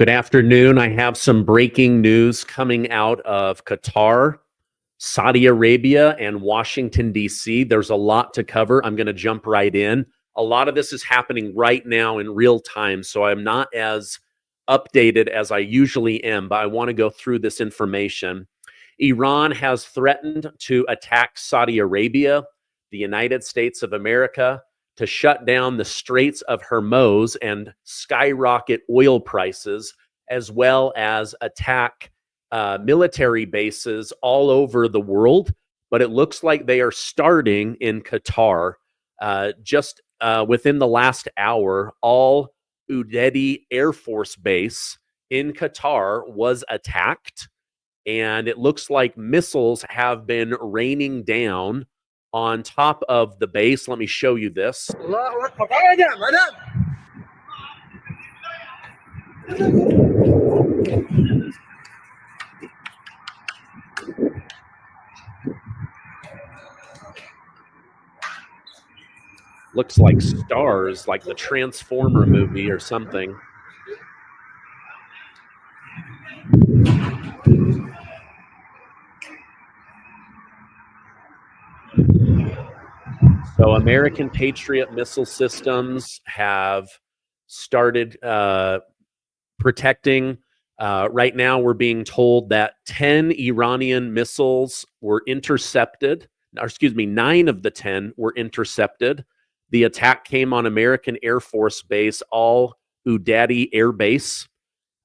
Good afternoon. I have some breaking news coming out of Qatar, Saudi Arabia, and Washington, D.C. There's a lot to cover. I'm going to jump right in. A lot of this is happening right now in real time, so I'm not as updated as I usually am, but I want to go through this information. Iran has threatened to attack Saudi Arabia, the United States of America, to shut down the Straits of Hormuz and skyrocket oil prices, as well as attack military bases all over the world. But it looks like they are starting in Qatar. Just within the last hour, all Udeid Air Force Base in Qatar was attacked. And it looks like missiles have been raining down on top of the base. Let me show you this. Looks like stars, like the Transformer movie or something. So American Patriot missile systems have started protecting. Right now, we're being told that 10 Iranian missiles were intercepted. Or excuse me, 9 of the 10 were intercepted. The attack came on American Air Force Base, Al Udeid Air Base.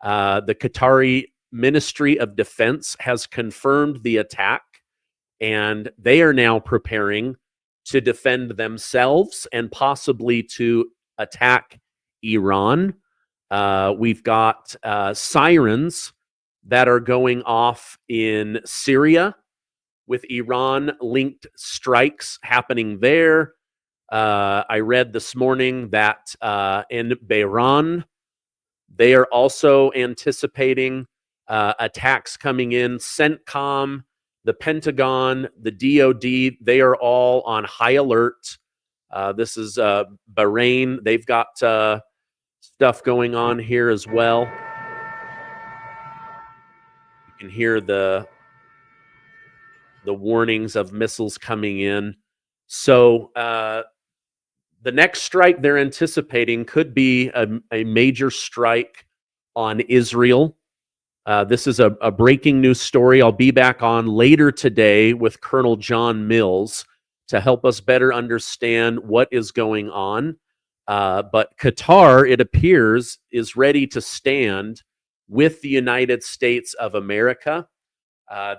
The Qatari Ministry of Defense has confirmed the attack, and they are now preparing to defend themselves and possibly to attack Iran. We've got sirens that are going off in Syria with Iran-linked strikes happening there. I read this morning that in Bahrain, they are also anticipating attacks coming in. CENTCOM, the Pentagon, the DOD, they are all on high alert. This is Bahrain. They've got stuff going on here as well. You can hear the warnings of missiles coming in. So the next strike they're anticipating could be a major strike on Israel. This is a breaking news story. I'll be back on later today with Colonel John Mills to help us better understand what is going on. But Qatar, it appears, is ready to stand with the United States of America.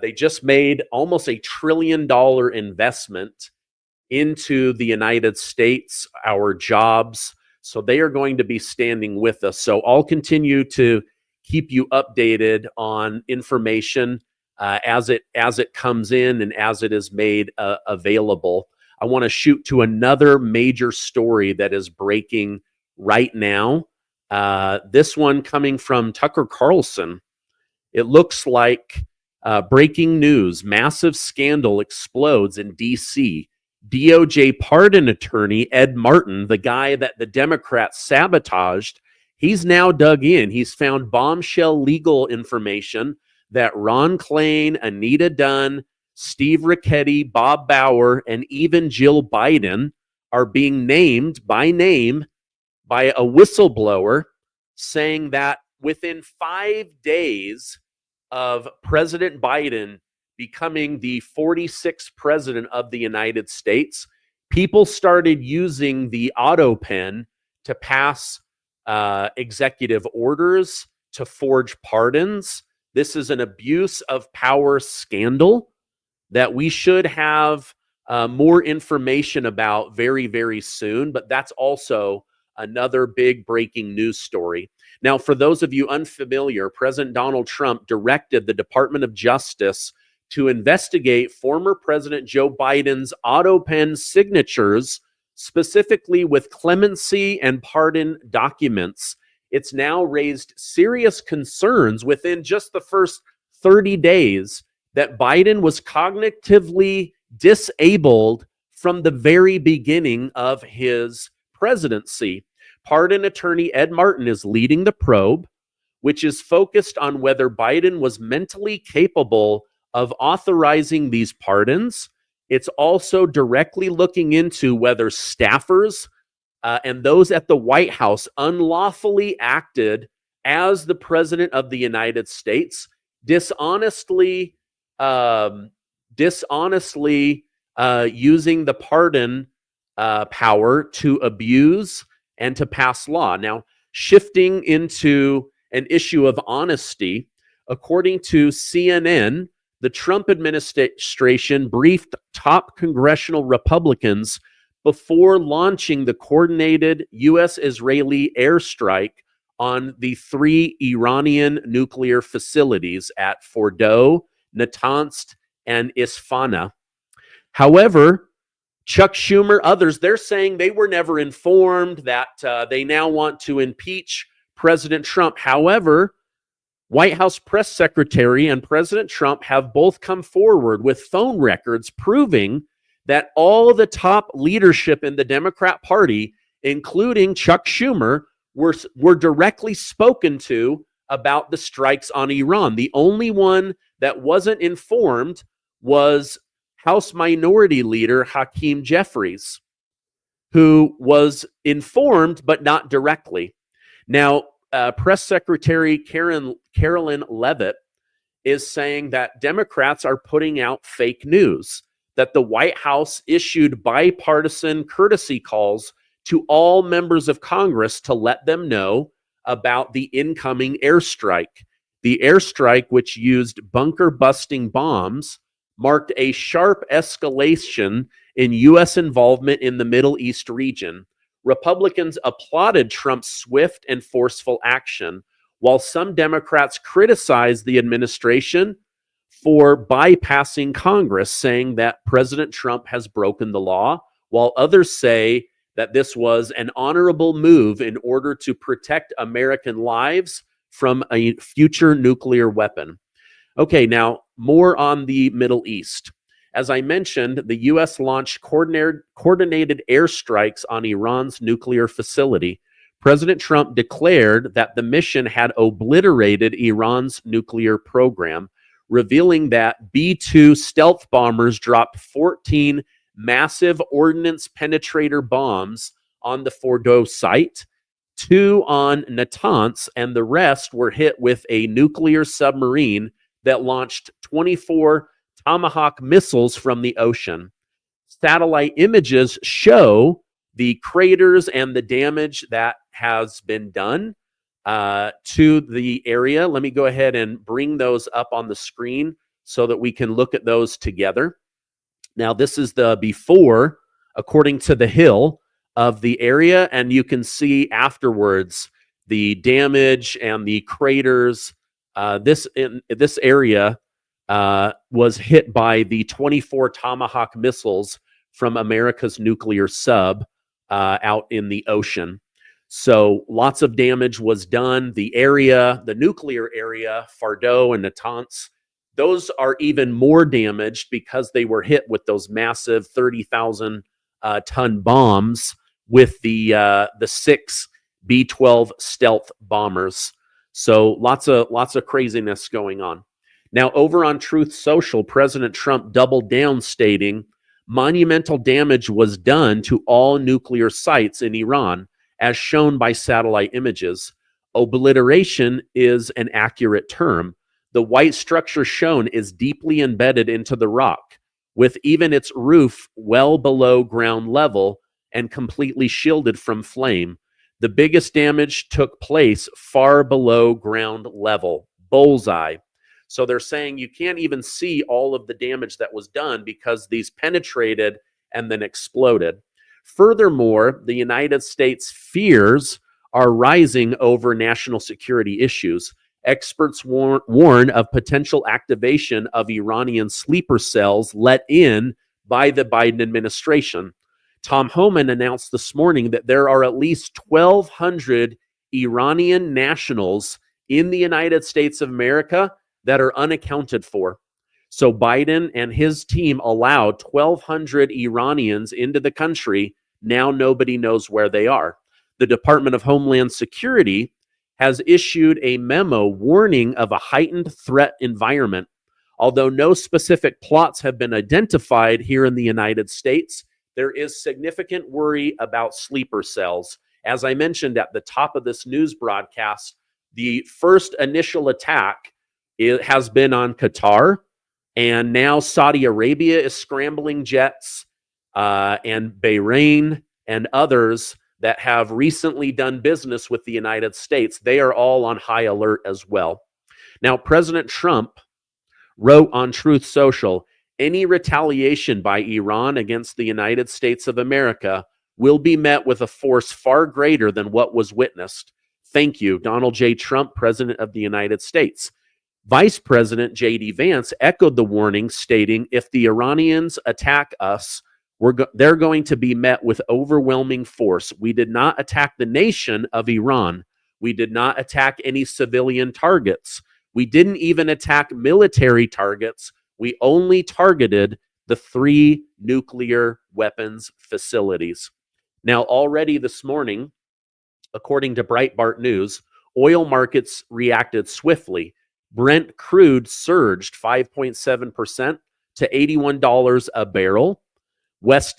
They just made almost $1 trillion investment into the United States, our jobs. So they are going to be standing with us. So I'll continue to keep you updated on information as it comes in and as it is made available. I want to shoot to another major story that is breaking right now. This one coming from Tucker Carlson. It looks like breaking news: massive scandal explodes in D.C. DOJ pardon attorney Ed Martin, the guy that the Democrats sabotaged, he's now dug in. He's found bombshell legal information that Ron Klain, Anita Dunn, Steve Ricchetti, Bob Bauer, and even Jill Biden are being named by name by a whistleblower, saying that within 5 days of President Biden becoming the 46th president of the United States, people started using the auto pen to pass executive orders, to forge pardons. This is an abuse of power scandal that we should have more information about very, very soon. But that's also another big breaking news story. Now, for those of you unfamiliar, President Donald Trump directed the Department of Justice to investigate former President Joe Biden's auto pen signatures, specifically with clemency and pardon documents. It's now raised serious concerns within just the first 30 days that Biden was cognitively disabled from the very beginning of his presidency. Pardon attorney Ed Martin is leading the probe. which is focused on whether Biden was mentally capable of authorizing these pardons. It's also directly looking into whether staffers and those at the White House unlawfully acted as the president of the United States, dishonestly using the pardon power to abuse and to pass law. Now, shifting into an issue of honesty, according to CNN, the Trump administration briefed top congressional Republicans before launching the coordinated U.S. Israeli airstrike on the 3 Iranian nuclear facilities at Fordow, Natanz, and Isfahan. However, Chuck Schumer, others, they're saying they were never informed, that they now want to impeach President Trump. However, White House press secretary and President Trump have both come forward with phone records proving that all the top leadership in the Democrat Party, including Chuck Schumer, were directly spoken to about the strikes on Iran. The only one that wasn't informed was House Minority Leader Hakeem Jeffries, who was informed but not directly. Now, Press Secretary Carolyn Leavitt is saying that Democrats are putting out fake news, that the White House issued bipartisan courtesy calls to all members of Congress to let them know about the incoming airstrike. The airstrike, which used bunker-busting bombs, marked a sharp escalation in U.S. involvement in the Middle East region. Republicans applauded Trump's swift and forceful action, while some Democrats criticized the administration for bypassing Congress, saying that President Trump has broken the law, while others say that this was an honorable move in order to protect American lives from a future nuclear weapon. Okay, now more on the Middle East. As I mentioned, the U.S. launched coordinated airstrikes on Iran's nuclear facility. President Trump declared that the mission had obliterated Iran's nuclear program, revealing that B-2 stealth bombers dropped 14 massive ordnance penetrator bombs on the Fordow site, 2 on Natanz, and the rest were hit with a nuclear submarine that launched 24 Tomahawk missiles from the ocean. Satellite images show the craters and the damage that has been done to the area. Let me go ahead and bring those up on the screen so that we can look at those together. Now, this is the before, according to the Hill, of the area, and you can see afterwards the damage and the craters. This area was hit by the 24 Tomahawk missiles from America's nuclear sub out in the ocean. So lots of damage was done. The area, the nuclear area, Fordow and Natanz, those are even more damaged because they were hit with those massive 30,000 ton bombs with the 6 B-12 stealth bombers. So lots of craziness going on. Now, over on Truth Social, President Trump doubled down, stating, monumental damage was done to all nuclear sites in Iran, as shown by satellite images. Obliteration is an accurate term. The white structure shown is deeply embedded into the rock, with even its roof well below ground level and completely shielded from flame. The biggest damage took place far below ground level. Bullseye. So they're saying you can't even see all of the damage that was done because these penetrated and then exploded. Furthermore, the United States fears are rising over national security issues. Experts warn of potential activation of Iranian sleeper cells let in by the Biden administration. Tom Homan announced this morning that there are at least 1,200 Iranian nationals in the United States of America that are unaccounted for. So Biden and his team allowed 1,200 Iranians into the country. Now nobody knows where they are. The Department of Homeland Security has issued a memo warning of a heightened threat environment. Although no specific plots have been identified here in the United States, there is significant worry about sleeper cells. As I mentioned at the top of this news broadcast, the first initial attack has been on Qatar, and now Saudi Arabia is scrambling jets, and Bahrain and others that have recently done business with the United States. They are all on high alert as well. Now, President Trump wrote on Truth Social, any retaliation by Iran against the United States of America will be met with a force far greater than what was witnessed. Thank you, Donald J. Trump, President of the United States. Vice President J.D. Vance echoed the warning, stating, if the Iranians attack us, they're going to be met with overwhelming force. We did not attack the nation of Iran. We did not attack any civilian targets. We didn't even attack military targets. We only targeted the 3 nuclear weapons facilities. Now, already this morning, according to Breitbart News, oil markets reacted swiftly. Brent crude surged 5.7% to $81 a barrel. West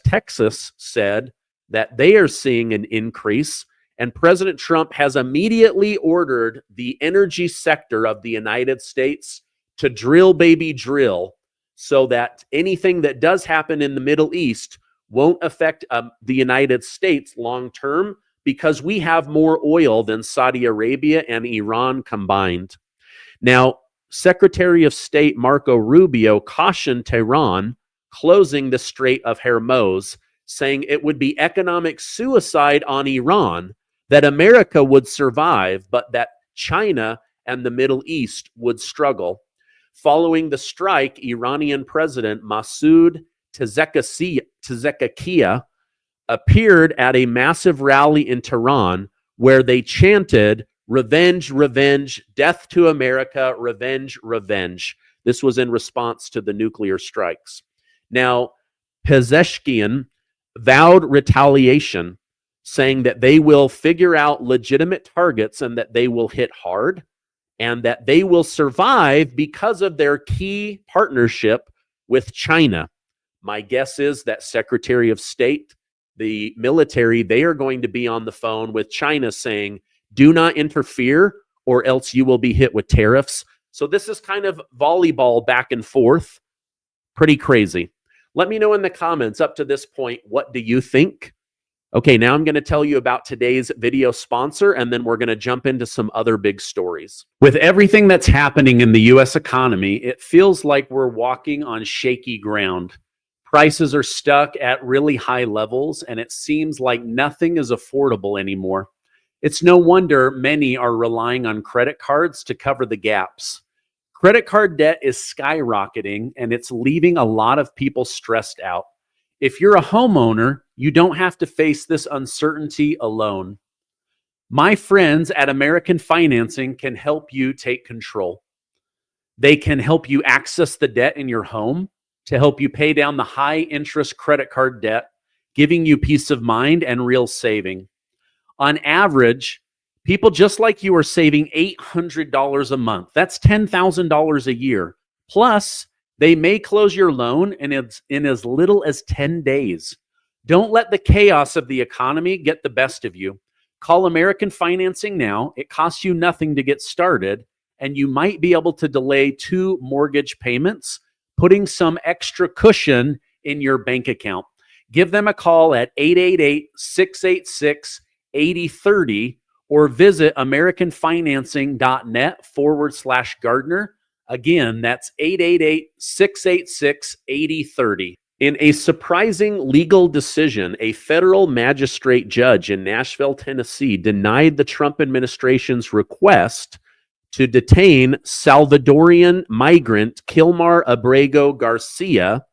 Texas said that they are seeing an increase, and President Trump has immediately ordered the energy sector of the United States to drill, baby, drill, so that anything that does happen in the Middle East won't affect the United States long term, because we have more oil than Saudi Arabia and Iran combined. Now, Secretary of State Marco Rubio cautioned Tehran closing the Strait of Hormuz, saying it would be economic suicide on Iran, that America would survive, but that China and the Middle East would struggle. Following the strike, Iranian President Masoud Pezeshkian appeared at a massive rally in Tehran where they chanted, "Revenge, revenge, death to America, revenge, revenge." This was in response to the nuclear strikes. Now, Pezeshkian vowed retaliation, saying that they will figure out legitimate targets and that they will hit hard and that they will survive because of their key partnership with China. My guess is that Secretary of State, the military, they are going to be on the phone with China saying, do not interfere or else you will be hit with tariffs. So this is kind of volleyball back and forth. Pretty crazy. Let me know in the comments up to this point, what do you think? Okay, now I'm going to tell you about today's video sponsor, and then we're going to jump into some other big stories. With everything that's happening in the U.S. economy, it feels like we're walking on shaky ground. Prices are stuck at really high levels, and it seems like nothing is affordable anymore. It's no wonder many are relying on credit cards to cover the gaps. Credit card debt is skyrocketing, and it's leaving a lot of people stressed out. If you're a homeowner, you don't have to face this uncertainty alone. My friends at American Financing can help you take control. They can help you access the debt in your home to help you pay down the high interest credit card debt, giving you peace of mind and real saving. On average, people just like you are saving $800 a month. That's $10,000 a year. Plus, they may close your loan in as little as 10 days. Don't let the chaos of the economy get the best of you. Call American Financing now. It costs you nothing to get started, and you might be able to delay 2 mortgage payments, putting some extra cushion in your bank account. Give them a call at 888-686-8030 or visit americanfinancing.net/Gardner. Again, that's 888-686-8030. In a surprising legal decision, a federal magistrate judge in Nashville, Tennessee, denied the Trump administration's request to detain Salvadorian migrant Kilmar Abrego Garcia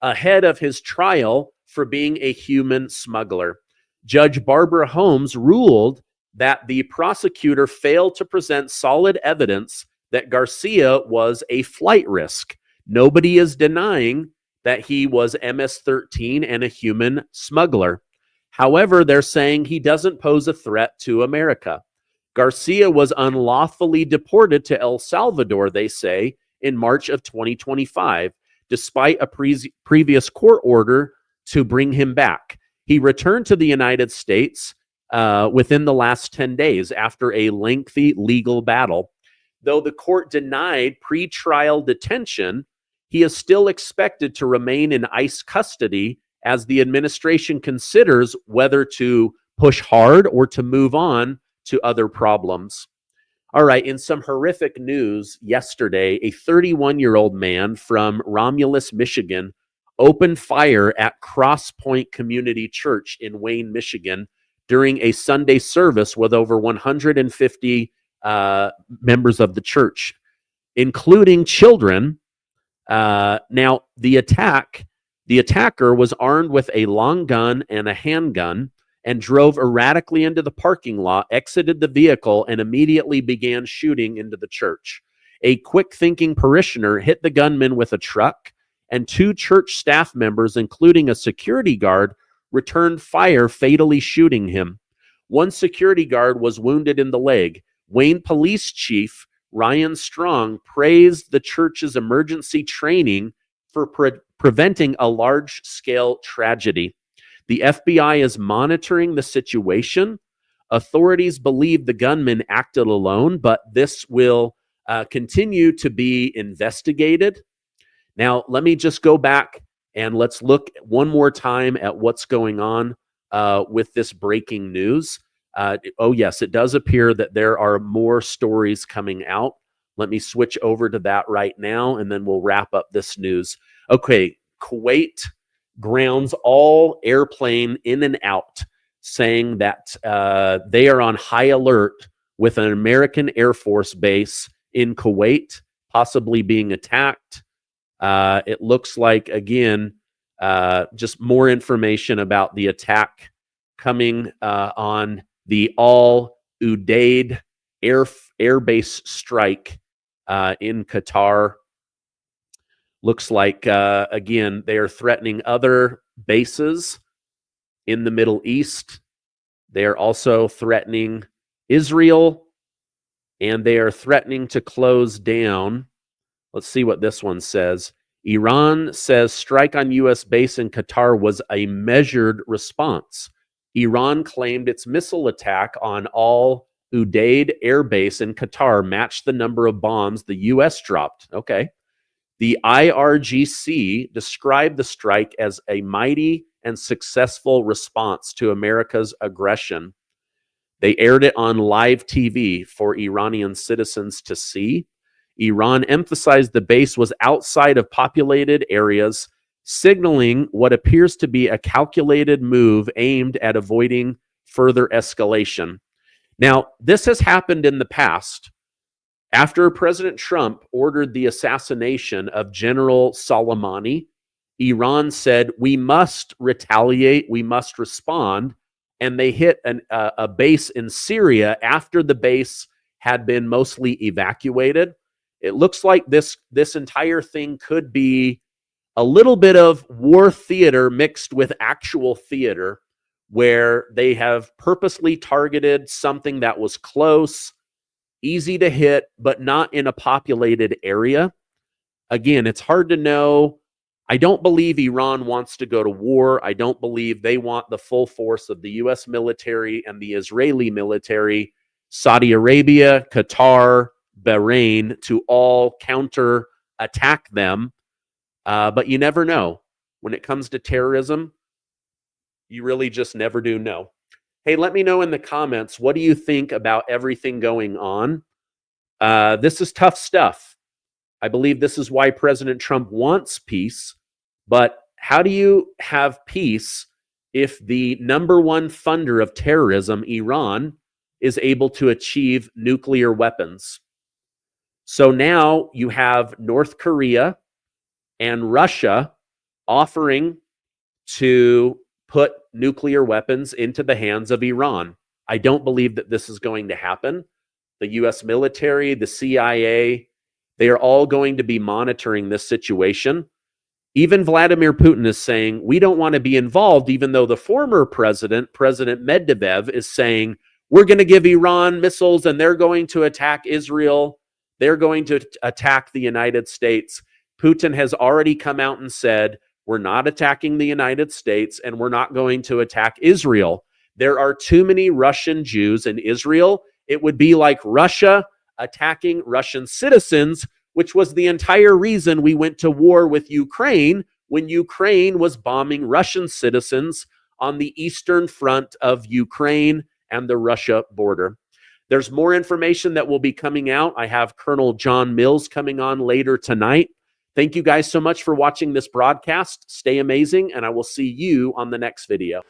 ahead of his trial for being a human smuggler. Judge Barbara Holmes ruled that the prosecutor failed to present solid evidence that Garcia was a flight risk. Nobody is denying that he was MS-13 and a human smuggler. However, they're saying he doesn't pose a threat to America. Garcia was unlawfully deported to El Salvador, they say, in March of 2025, despite a previous court order to bring him back. He returned to the United States within the last 10 days after a lengthy legal battle. Though the court denied pretrial detention, he is still expected to remain in ICE custody as the administration considers whether to push hard or to move on to other problems. All right, in some horrific news yesterday, a 31-year-old man from Romulus, Michigan, opened fire at Cross Point Community Church in Wayne, Michigan, during a Sunday service with over 150 members of the church, including children. Now, the attacker was armed with a long gun and a handgun and drove erratically into the parking lot, exited the vehicle, and immediately began shooting into the church. A quick-thinking parishioner hit the gunman with a truck, and two church staff members, including a security guard, returned fire, fatally shooting him. One security guard was wounded in the leg. Wayne Police Chief Ryan Strong praised the church's emergency training for preventing a large-scale tragedy. The FBI is monitoring the situation. Authorities believe the gunman acted alone, but this will continue to be investigated. Now, let me just go back and let's look one more time at what's going on with this breaking news. Oh, yes, it does appear that there are more stories coming out. Let me switch over to that right now, and then we'll wrap up this news. Okay, Kuwait grounds all airplane in and out, saying that they are on high alert with an American Air Force base in Kuwait possibly being attacked. It looks like, again, just more information about the attack coming on the Udeid Air Base strike in Qatar. Looks like, again, they are threatening other bases in the Middle East. They are also threatening Israel, and they are threatening to close down. Let's see what this one says. Iran says strike on U.S. base in Qatar was a measured response. Iran claimed its missile attack on Udeid Air Base in Qatar matched the number of bombs the U.S. dropped. Okay. The IRGC described the strike as a mighty and successful response to America's aggression. They aired it on live TV for Iranian citizens to see. Iran emphasized the base was outside of populated areas, signaling what appears to be a calculated move aimed at avoiding further escalation. Now, this has happened in the past. After President Trump ordered the assassination of General Soleimani, Iran said, we must retaliate, we must respond, and they hit a base in Syria after the base had been mostly evacuated. It looks like this entire thing could be a little bit of war theater mixed with actual theater, where they have purposely targeted something that was close, easy to hit, but not in a populated area. Again, it's hard to know. I don't believe Iran wants to go to war. I don't believe they want the full force of the U.S. military and the Israeli military, Saudi Arabia, Qatar, Bahrain, to all counter attack them. But you never know. When it comes to terrorism, you really just never do know. Hey, let me know in the comments, what do you think about everything going on? This is tough stuff. I believe this is why President Trump wants peace. But how do you have peace if the number one funder of terrorism, Iran, is able to achieve nuclear weapons? So now you have North Korea and Russia offering to put nuclear weapons into the hands of Iran. I don't believe that this is going to happen. The U.S. military, the CIA, they are all going to be monitoring this situation. Even Vladimir Putin is saying, we don't want to be involved, even though the former president, President Medvedev, is saying, we're going to give Iran missiles and they're going to attack Israel. They're going to attack the United States. Putin has already come out and said, we're not attacking the United States and we're not going to attack Israel. There are too many Russian Jews in Israel. It would be like Russia attacking Russian citizens, which was the entire reason we went to war with Ukraine when Ukraine was bombing Russian citizens on the eastern front of Ukraine and the Russia border. There's more information that will be coming out. I have Colonel John Mills coming on later tonight. Thank you guys so much for watching this broadcast. Stay amazing, and I will see you on the next video.